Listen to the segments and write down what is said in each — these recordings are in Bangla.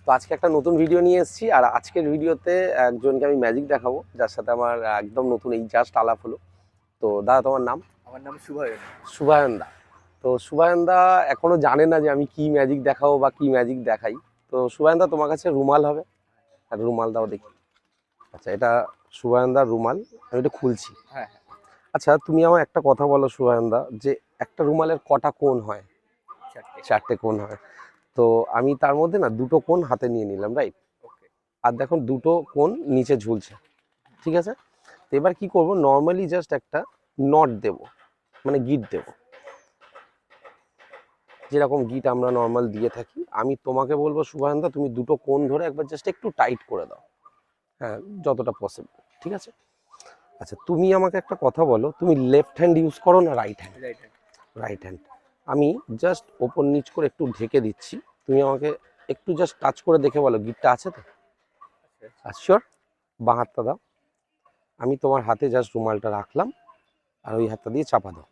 তো আজকে একটা নতুন ভিডিও নিয়ে এসেছি, আর আজকের ভিডিওতে একজনকে আমি ম্যাজিক দেখাবো, যার সাথে আমার একদম নতুন এই জাস্ট আলাপ হলো। তো দাদা, তোমার নাম? আমার নাম শুভায়ন। শুভায়ন দা। তো শুভায়ন দা এখনো জানে না যে আমি কি ম্যাজিক দেখাবো বা কি ম্যাজিক দেখাই। তো শুভায়ন দা, তোমার কাছে রুমাল হবে? আর রুমাল দাও দেখি। আচ্ছা, এটা শুভায়ন দার রুমাল, আমি এটা খুলছি। হ্যাঁ, আচ্ছা, তুমি আমার একটা কথা বলো শুভায়ন দা, যে একটা রুমালের কটা কোণ হয়? চারটে। চারটে কোণ হয়। তো আমি তার মধ্যে না দুটো কোণ হাতে নিয়ে নিলাম, রাইট? ওকে। আর দেখুন দুটো কোণ নিচে ঝুলছে, ঠিক আছে? তো এবার কি করব, নর্মালি জাস্ট একটা নট দেব, মানে গিট দেব, যেরকম গিট আমরা নর্মাল দিয়ে থাকি। আমি তোমাকে বলবো শুভানন্দা, তুমি দুটো কোণ ধরে একবার জাস্ট একটু টাইট করে দাও, হ্যাঁ, যতটা পসিবল, ঠিক আছে? আচ্ছা, তুমি আমাকে একটা কথা বলো, তুমি লেফট হ্যান্ড ইউজ করো না right hand? Right hand. Right hand. আমি জাস্ট ওপর নিচ করে একটু ঢেকে দিচ্ছি, তুমি আমাকে একটু জাস্ট টাচ করে দেখে বলো গিটটা আছে তো? আচ্ছা। আর শিওর? বাঁ হাতটা দাও। আমি তোমার হাতে জাস্ট রুমালটা রাখলাম, আর ওই হাতটা দিয়ে চাপা দাও।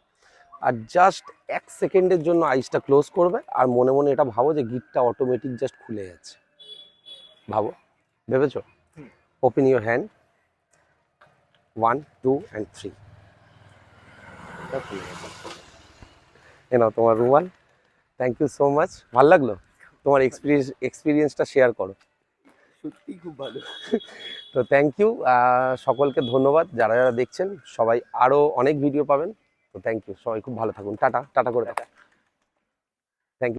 আর জাস্ট 1 সেকেন্ডের জন্য আইসটা ক্লোজ করবে, আর মনে মনে এটা ভাবো যে গিটটা অটোমেটিক জাস্ট খুলে যাচ্ছে। ভাবো, ভেবেছো? হুম। Open your hand, 1 2 and 3। এ নাও তোমার রুমাল। থ্যাংক ইউ সো মাচ, ভালো লাগলো? তোমার এক্সপিরিয়েন্সটা শেয়ার করো। সত্যি খুব ভালো। তো থ্যাংক ইউ, সকলকে ধন্যবাদ যারা যারা দেখছেন। সবাই আরও অনেক ভিডিও পাবেন। তো থ্যাংক ইউ, সবাই খুব ভালো থাকুন। টাটা টাটা করে দাও। টাটা।